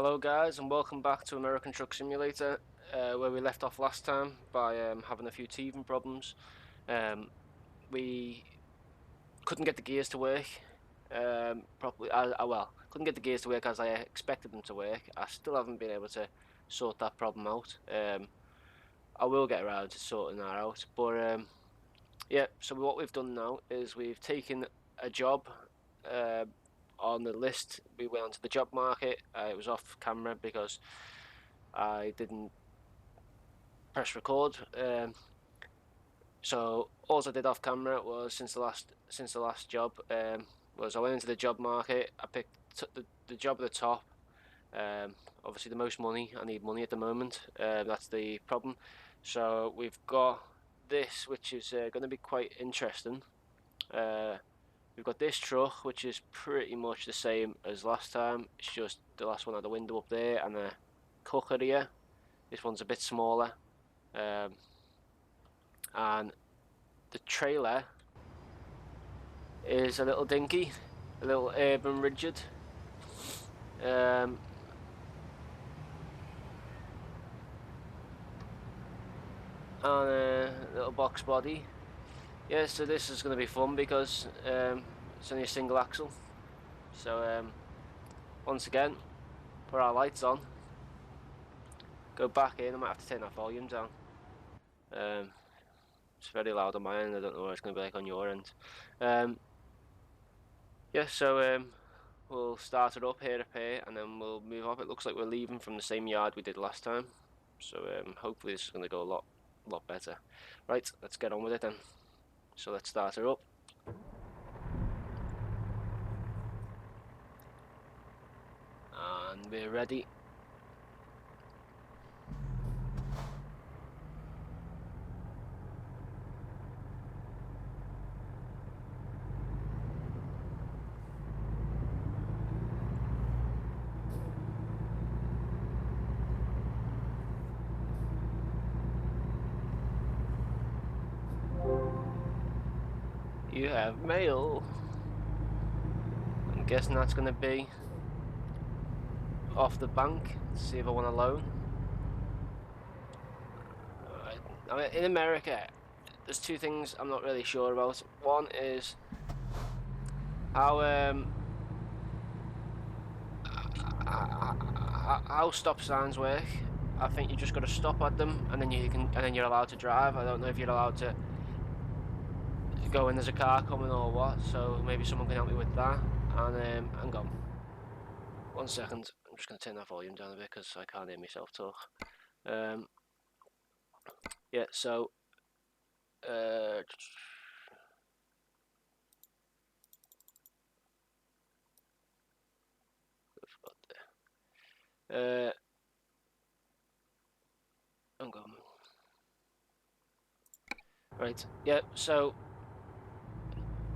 Hello guys and welcome back to American Truck Simulator, where we left off last time by having a few teething problems. We couldn't get the gears to work properly. Well, couldn't get the gears to work as I expected them to work. I still haven't been able to sort that problem out. I will get around to sorting that out. But yeah, so what we've done now is we've taken a job on the list. We went onto the job market. It was off camera because I didn't press record. So all I did off camera was since the last job was I went into the job market. I picked the job at the top. Obviously, the most money. I need money at the moment. That's the problem. So we've got this, which is going to be quite interesting. We've got this truck, which is pretty much the same as last time. It's just the last one had a window up there and a cooker here. This one's a bit smaller. And the trailer is a little dinky, a little urban rigid. And a little box body. Yeah, so this is going to be fun because it's only a single axle. So once again, put our lights on, go back in. I might have to turn that volume down. It's very loud on my end. I don't know what it's going to be like on your end. Yeah, so we'll start it up here and then we'll move off. It looks like we're leaving from the same yard we did last time. So hopefully this is going to go a lot better. Right, let's get on with it then. So let's start her up. And we're ready. You have mail. I'm guessing that's going to be off the bank. Let's see if I want a loan. I mean, in America, there's two things I'm not really sure about. One is how stop signs work. I think you just got to stop at them, and then you're allowed to drive. I don't know if you're allowed to go when there's a car coming or what. So maybe someone can help me with that. And hang on, 1 second. I'm just going to turn that volume down a bit because I can't hear myself talk. Yeah, so I'm going. Right, yeah, so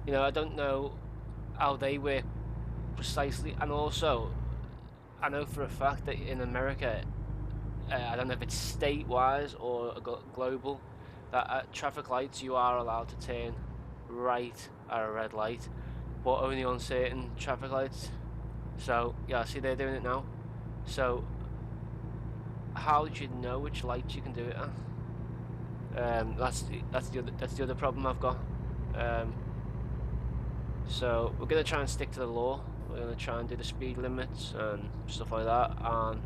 I don't know how they work precisely, and also I know for a fact that in America, I don't know if it's state-wise or global, that at traffic lights you are allowed to turn right at a red light, but only on certain traffic lights. So yeah, see they're doing it now. So how do you know which lights you can do it at? That's the other problem I've got. So we're gonna try and stick to the law. We're gonna try and do the speed limits and stuff like that, and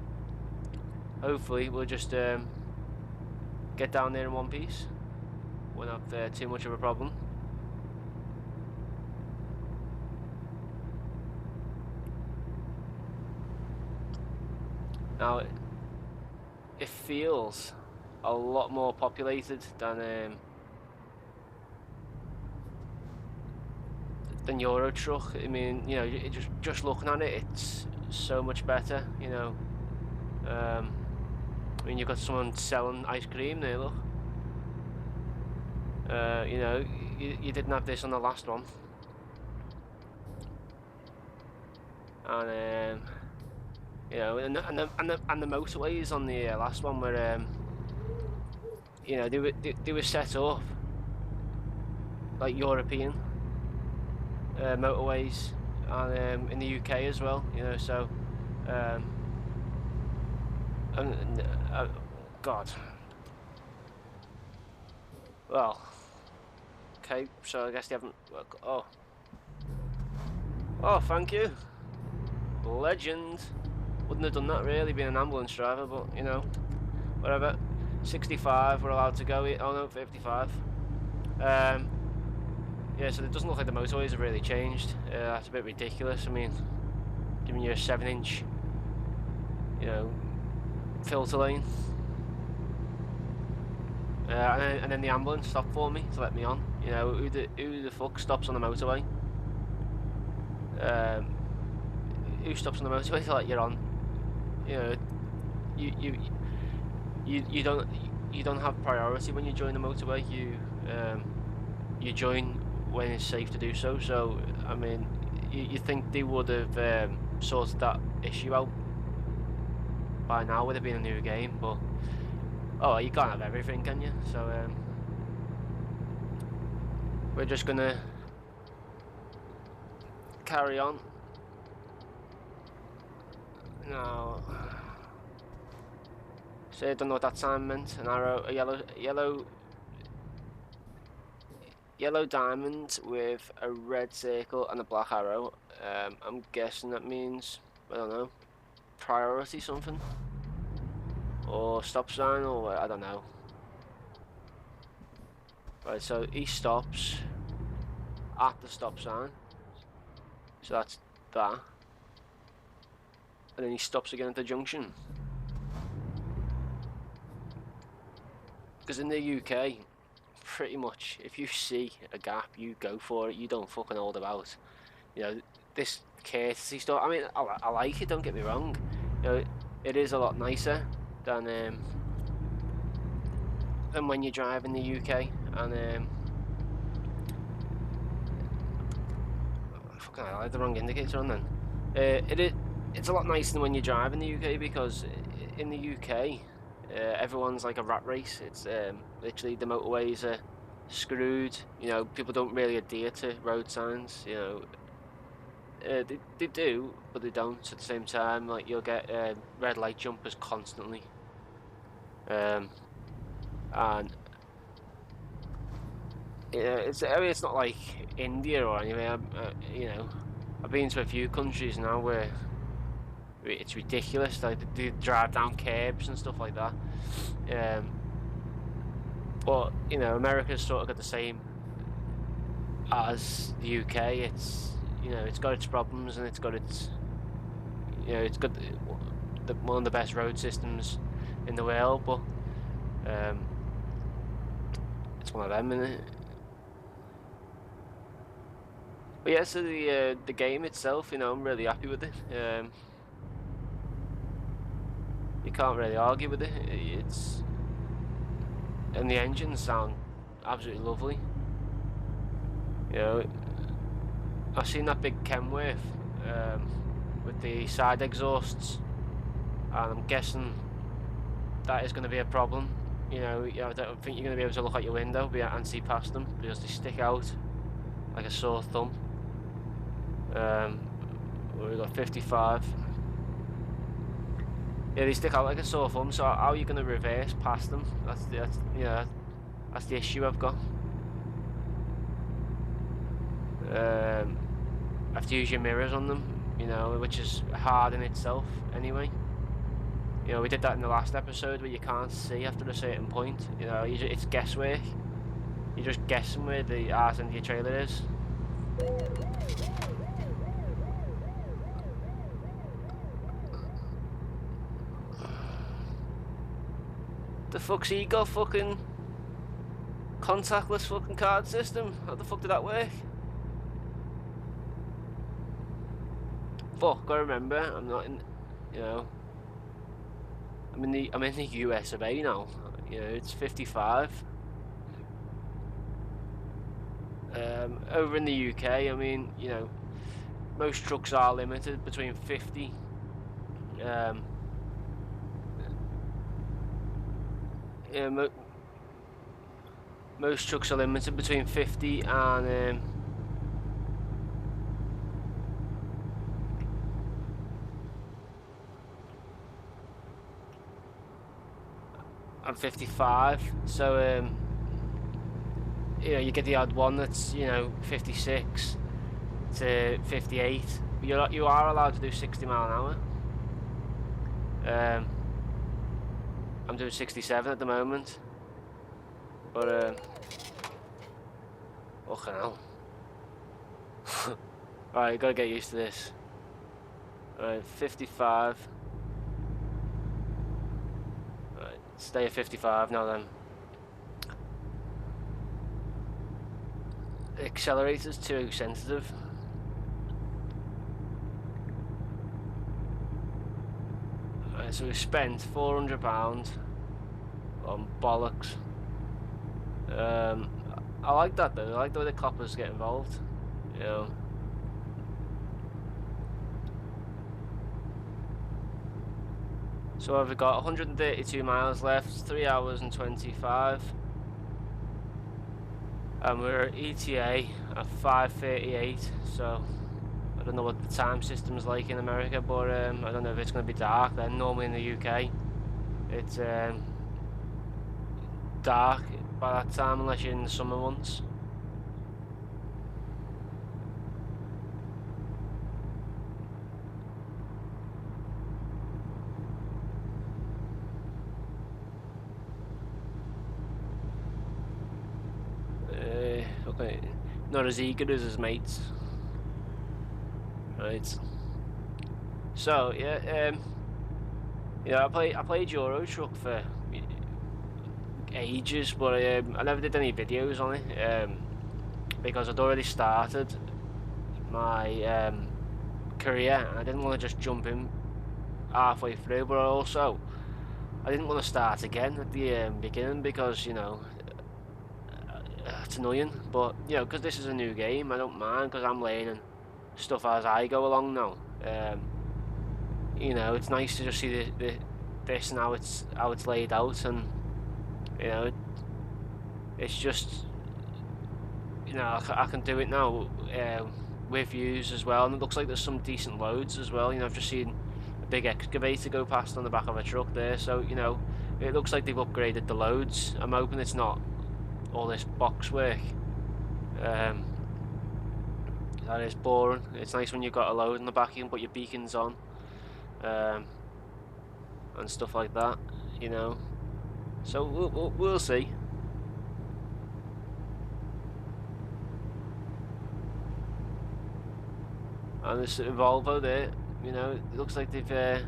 hopefully we'll just get down there in one piece. Won't have too much of a problem. Now it feels a lot more populated than Euro Truck. I mean, just looking at it, it's so much better. I mean, you've got someone selling ice cream there. Look. You didn't have this on the last one, and and the motorways on the last one were they were set up like European motorways, and in the UK as well. So God. Well, okay, so I guess they haven't. Oh, thank you, legend. Wouldn't have done that really, being an ambulance driver, but you know, whatever. 65, we're allowed to go. Oh no, 55. Yeah, so it doesn't look like the motorways have really changed. That's a bit ridiculous. I mean, giving you a 7-inch, you know, filter lane. And then the ambulance stopped for me to let me on. You know, who the fuck stops on the motorway? Who stops on the motorway to let you on? You know, you don't have priority when you join the motorway. You join when it's safe to do so. So I mean, you think they would have sorted that issue out by now with it being a new game, but oh, you can't have everything, can you? So we're just gonna carry on now. So I don't know what that sign meant. An arrow, a yellow diamond with a red circle and a black arrow. I'm guessing that means, I don't know, priority something, or stop sign, or I don't know. Right, so he stops at the stop sign, so that's that, and then he stops again at the junction. Because in the UK, pretty much, if you see a gap, you go for it. You don't fucking hold about. You know, this courtesy stuff. I mean, I like it. Don't get me wrong. You know, it is a lot nicer than when you drive in the UK. And fucking hell, I had the wrong indicator on then. It's a lot nicer than when you drive in the UK, because in the UK, everyone's like a rat race. It's literally the motorways are screwed. You know, people don't really adhere to road signs. You know, they do, but they don't at the same time. Like, you'll get red light jumpers constantly, and yeah, I mean, it's not like India or anywhere. You know, I've been to a few countries now where it's ridiculous. Like, they drive down curbs and stuff like that. But you know, America's sort of got the same as the UK. It's, you know, it's got its problems, and it's got its, you know, it's got one of the best road systems in the world. But it's one of them, isn't it? But yeah, so the game itself, you know, I'm really happy with it. You can't really argue with it. And the engines sound absolutely lovely. You know, I've seen that big Kenworth with the side exhausts, and I'm guessing that is going to be a problem. You know, I don't think you're going to be able to look out your window and see past them, because they stick out like a sore thumb. We've got 55. Yeah, they stick out like a sore thumb. So how are you going to reverse past them? That's the issue I've got. I have to use your mirrors on them, you know, which is hard in itself anyway. You know, we did that in the last episode where you can't see after a certain point. You know, it's guesswork. You're just guessing where the arse end of your trailer is. The fuck's he got? Fucking contactless fucking card system? How the fuck did that work? Fuck, I remember, I'm not in, you know, I'm in the US of A now. You know, it's 55. Over in the UK, I mean, you know, most trucks are limited between 50. Most trucks are limited between 50 and I'm 55, so you know, you get the odd one that's, you know, 56 to 58. You are allowed to do 60 mile an hour. I'm doing 67 at the moment, but fucking hell. Alright, you gotta get used to this. Alright, 55. Alright, stay at 55 now then. The accelerator's too sensitive. Alright, so we spent £400 on bollocks. I like that though. I like the way the coppers get involved, you know. So we've got 132 miles left, 3 hours and 25. And we're at ETA at 5:38, so I don't know what the time system's like in America, but I don't know if it's going to be dark then. Normally in the UK, it's dark by that time unless you're in the summer months. Okay, not as eager as his mates. Right. So yeah, you know, I played Euro Truck for ages, but I never did any videos on it because I'd already started my career and I didn't want to just jump in halfway through, but also I didn't want to start again at the beginning because, you know, it's annoying. But you know, because this is a new game, I don't mind because I'm learning stuff as I go along now. You know, it's nice to just see this and how it's laid out, and you know, it's just, you know, I can do it now with views as well, and it looks like there's some decent loads as well. You know, I've just seen a big excavator go past on the back of a truck there, so you know, it looks like they've upgraded the loads. I'm hoping it's not all this box work. That is boring. It's nice when you've got a load in the back, you can put your beacons on and stuff like that, you know. So we'll see. And this Volvo there, you know, it looks like they've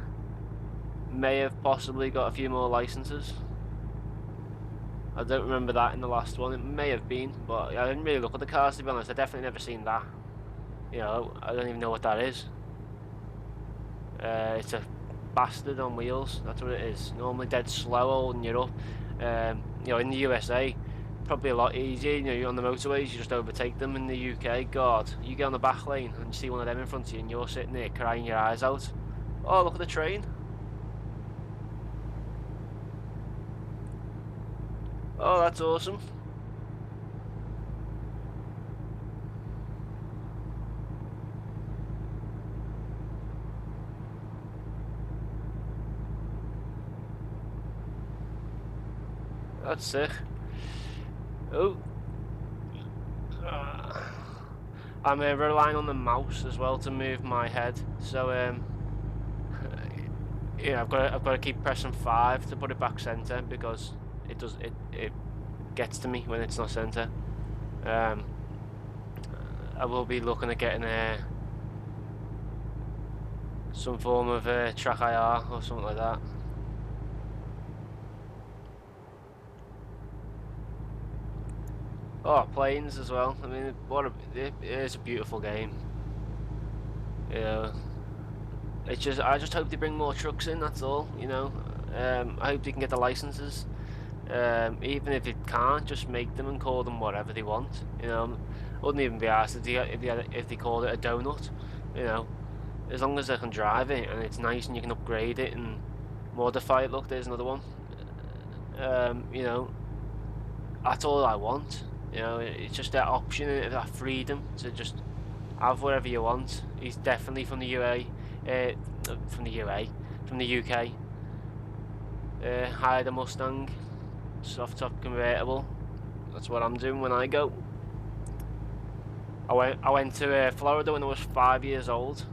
may have possibly got a few more licenses. I don't remember that in the last one. It may have been, but I didn't really look at the cars, to be honest. I definitely never seen that. You know, I don't even know what that is. It's a bastard on wheels. That's what it is. Normally dead slow, holding you up. You know, in the USA, probably a lot easier. You know, you're on the motorways, you just overtake them. In the UK, God, you get on the back lane and you see one of them in front of you, and you're sitting there crying your eyes out. Oh, look at the train. Oh, that's awesome. That's sick. Oh. I'm relying on the mouse as well to move my head. So yeah, I've got to keep pressing 5 to put it back center because it gets to me when it's not center. I will be looking at getting some form of track IR or something like that. Oh, planes as well. I mean, it is a beautiful game. You know, it's just, I just hope they bring more trucks in. That's all. You know, I hope they can get the licenses. Even if it can't, just make them and call them whatever they want. You know, I wouldn't even be asked if they called it a donut. You know, as long as they can drive it and it's nice and you can upgrade it and modify it. Look, there's another one. You know, that's all I want. You know, it's just that option, that freedom to just have whatever you want. He's definitely from the from the UK. Hired a Mustang. soft top convertible. That's what I'm doing when I go. I went to Florida when I was 5 years old.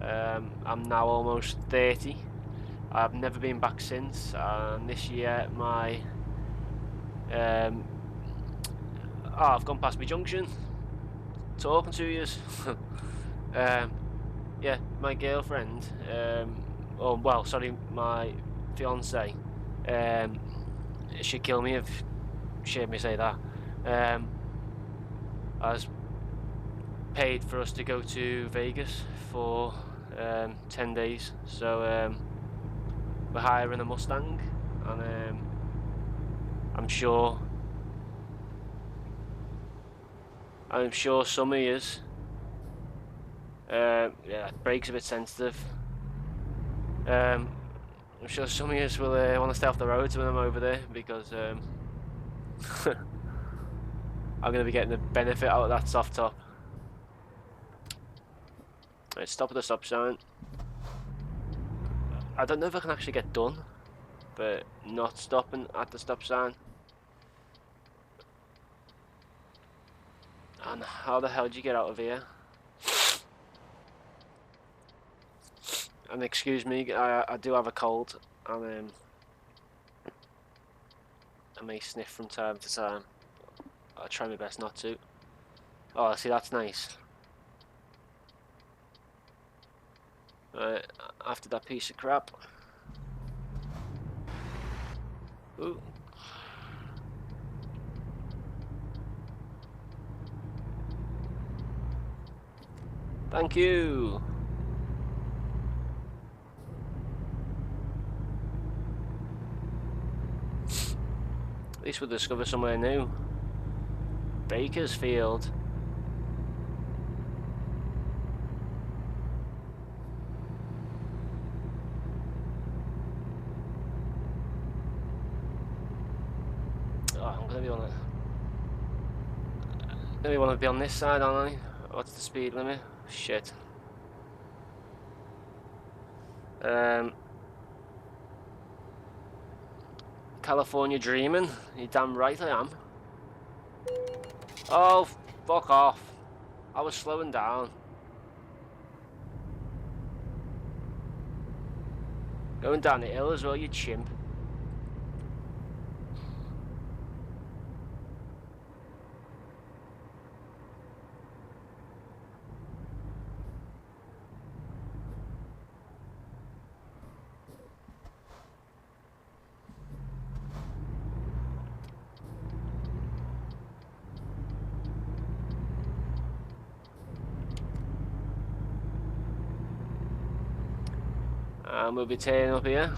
I'm now almost 30. I've never been back since, and this year I've gone past my junction. Talking to yous. Yeah, my girlfriend, my fiance, she'd kill me if she heard me say that. Has paid for us to go to Vegas for 10 days, so we're hiring a Mustang, and I'm sure some of yous, yeah, brake's a bit sensitive. I'm sure some of yous will want to stay off the roads when I'm over there, because I'm going to be getting the benefit out of that soft top. Right, stop at the stop sign. I don't know if I can actually get done for not stopping at the stop sign. And how the hell do you get out of here? And excuse me, I do have a cold, and I may sniff from time to time. I'll try my best not to. Oh, see, that's nice. Right, after that piece of crap. Ooh. Thank you. At least we'll discover somewhere new. Bakersfield. Oh, I'm gonna be on it. Maybe want to be on this side, aren't I? What's the speed limit? Shit. California dreaming? You damn right I am. Oh, fuck off. I was slowing down. Going down the hill as well, you chimp. And we'll be turning up here.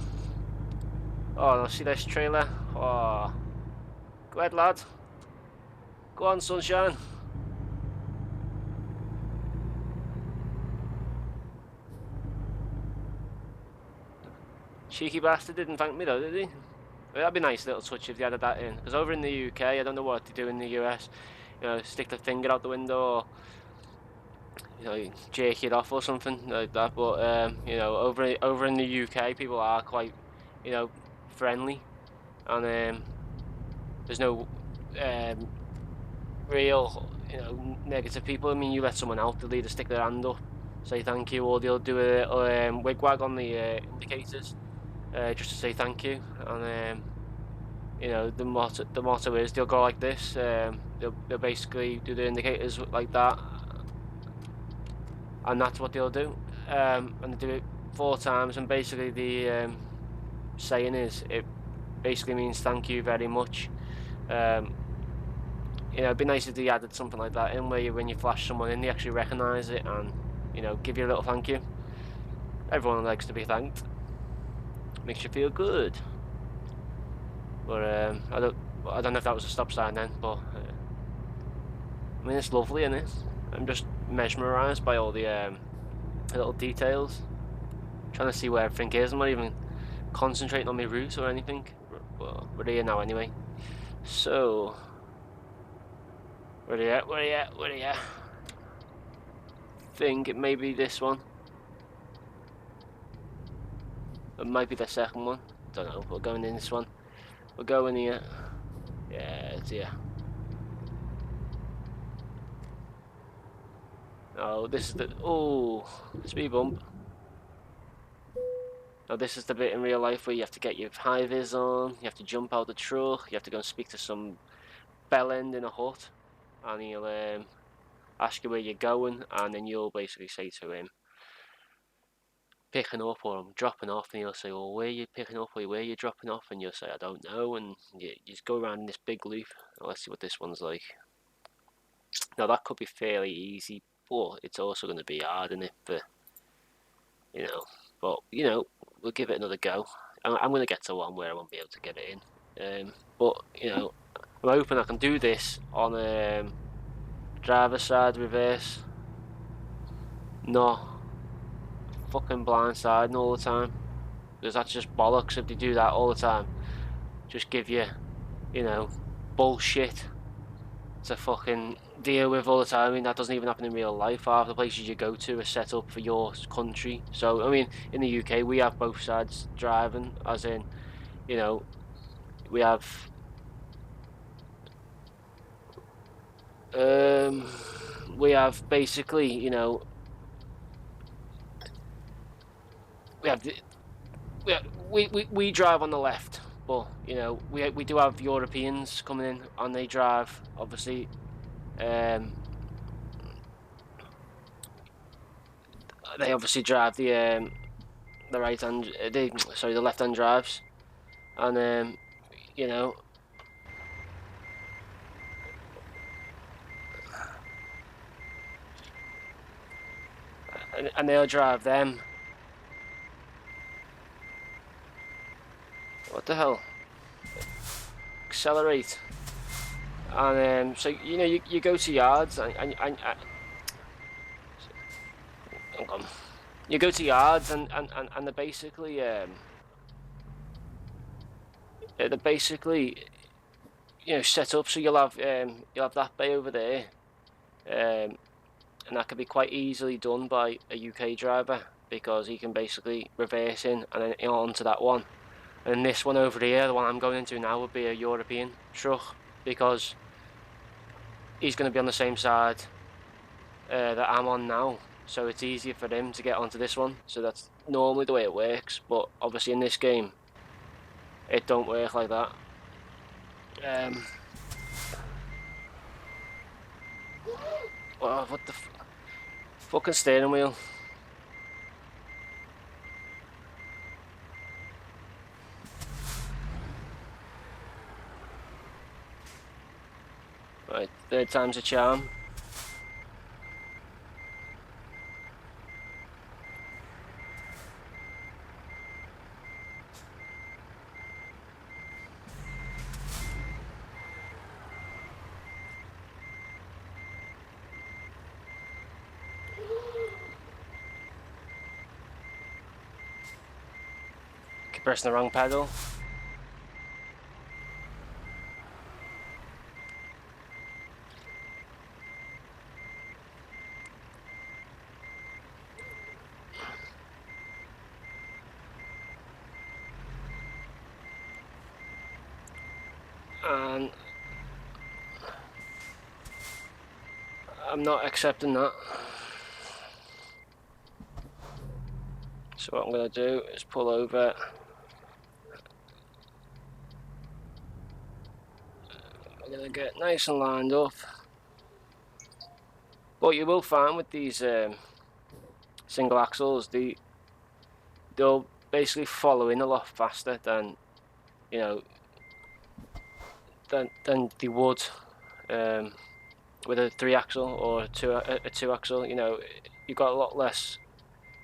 Oh, no, see this trailer? Oh. Go ahead, lad. Go on, sunshine. Cheeky bastard didn't thank me though, did he? That'd be a nice little touch if they added that in. Because over in the UK, I don't know what they do in the US. You know, stick the finger out the window, or you know, jerk it off or something like that. But you know, over in the UK, people are quite, you know, friendly, and there's no real, you know, negative people. I mean, you let someone out, they'll either stick their hand up, say thank you, or they'll do a wigwag on the indicators, just to say thank you. And you know, the motto is they'll go like this. They'll basically do the indicators like that, and that's what they'll do. And they do it 4 times, and basically the saying is, it basically means thank you very much. You know, it'd be nice if they added something like that in, where when you flash someone in, they actually recognise it and, you know, give you a little thank you. Everyone likes to be thanked. Makes you feel good. But I don't know if that was a stop sign then, but I mean, it's lovely, isn't it? I'm just mesmerised by all the little details. Trying to see where everything is. I'm not even concentrating on my route or anything. Well, we're here now anyway. So, where are you at? Think it may be this one. It might be the second one. Don't know. We're going in this one. We're going here. Yeah, it's here. Oh, this is the... Oh, speed bump. Now this is the bit in real life where you have to get your high-vis on, you have to jump out the truck, you have to go and speak to some bellend in a hut, and he'll ask you where you're going, and then you'll basically say to him, picking up or I'm dropping off, and he'll say, well, where are you picking up or where are you dropping off? And you'll say, I don't know, and you just go around in this big loop. Now, let's see what this one's like. Now that could be fairly easy, but it's also going to be hard in it for, you know, but, you know, we'll give it another go. I'm going to get to one where I won't be able to get it in, but, you know, I'm hoping I can do this on driver's side reverse, not fucking blindsiding all the time, because that's just bollocks if they do that all the time. Just give you, you know, bullshit to fucking deal with all the time. I mean, that doesn't even happen in real life. Half the places you go to are set up for your country. So, I mean, in the UK, we have both sides driving, as in, you know, we have basically, you know, we have the, we drive on the left, but you know we do have Europeans coming in and they drive obviously. They obviously drive the right hand, the left hand drives, and you know, and they'll drive them. What the hell? Accelerate. And so you know you go to yards and hang on. You go to yards and they're basically you know set up so you'll have that bay over there, and that can be quite easily done by a UK driver because he can basically reverse in and then onto that one. And this one over here, the one I'm going into now, would be a European truck because he's going to be on the same side that I'm on now. So it's easier for him to get onto this one. So that's normally the way it works. But obviously in this game, it don't work like that. Oh, what the fucking steering wheel. Right, third time's a charm. Keep pressing the wrong pedal. And I'm not accepting that. So what I'm going to do is pull over. I'm going to get nice and lined up. But you will find with these single axles, they'll basically follow in a lot faster than you know than they would with a 3-axle or a 2-axle. You know, you've got a lot less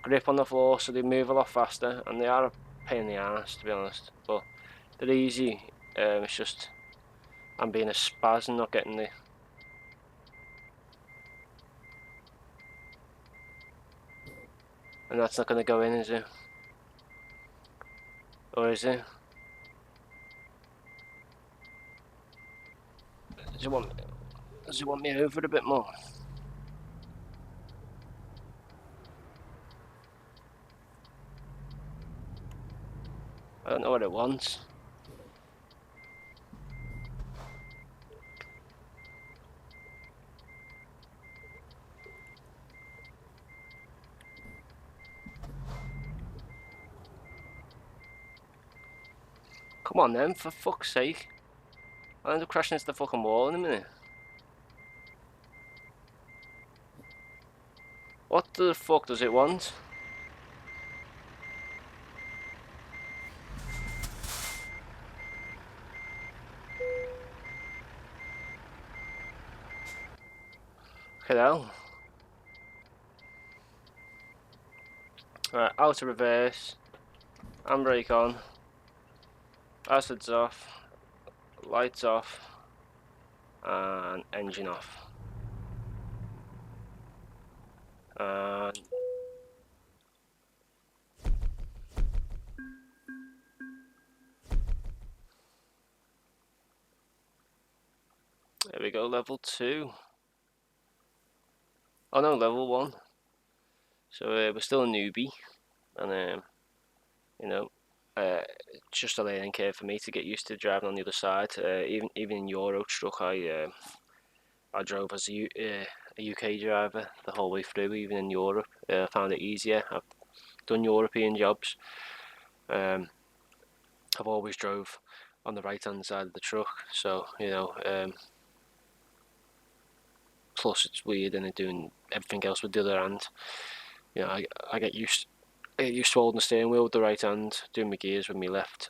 grip on the floor, so they move a lot faster, and they are a pain in the ass, to be honest. But they're easy. It's just I'm being a spaz and not getting the. And that's not going to go in, is it? Or is it? Does it want me over a bit more? I don't know what it wants. Come on then, for fuck's sake. I'll end up crashing into the fucking wall in a minute. What the fuck does it want? Look at that. Right, out of reverse. Handbrake on. Hazards off. Lights off. And engine off. And there we go, level 2. Oh no, level 1. So we're still a newbie, and you know, just a learning curve for me to get used to driving on the other side. Even in Euro truck, I drove as a UK driver the whole way through. Even in Europe, I found it easier. I've done European jobs. I've always drove on the right hand side of the truck, so plus it's weird and doing everything else with the other hand. I get used to holding the steering wheel with the right hand, doing my gears with my left.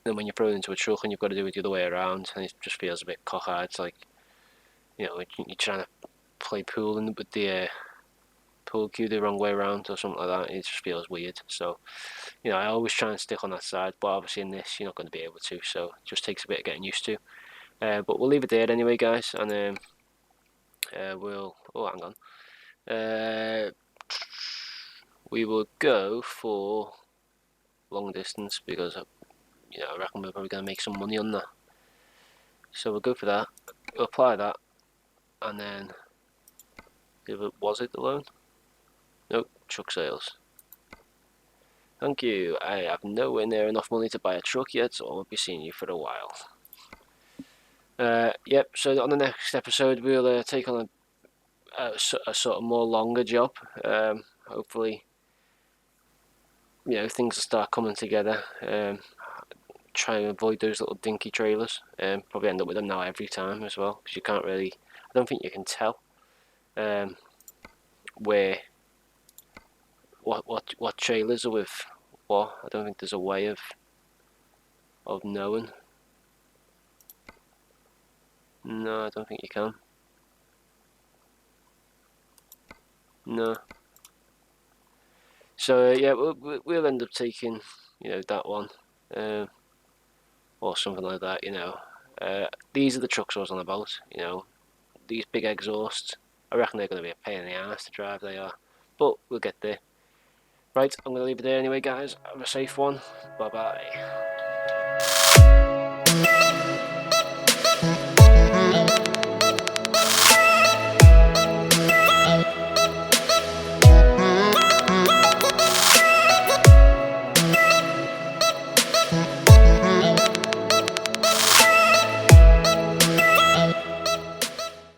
Then when you're thrown into a truck and you've got to do it the other way around, and it just feels a bit cockeyed. It's like, you're trying to play pool with the pool cue the wrong way around or something like that. It just feels weird. So, I always try and stick on that side, but obviously in this you're not going to be able to. So it just takes a bit of getting used to. But we'll leave it there anyway, guys, and we'll. Oh, hang on. We will go for long distance because I reckon we're probably going to make some money on that. So we'll go for that. We'll apply that, and then was it the loan? Nope, truck sales. Thank you. I have nowhere near enough money to buy a truck yet, so I won't be seeing you for a while. Yep. So on the next episode, we'll take on a sort of more longer job. Hopefully, things will start coming together. Try and avoid those little dinky trailers. Probably end up with them now every time as well, because you can't really. I don't think you can tell where what trailers are with what. I don't think there's a way of knowing. No, I don't think you can. No. So yeah, we'll end up taking that one, or something like that. These are the trucks I was on about. These big exhausts. I reckon they're going to be a pain in the ass to drive. They are, but we'll get there. Right, I'm going to leave it there anyway, guys. Have a safe one. Bye bye.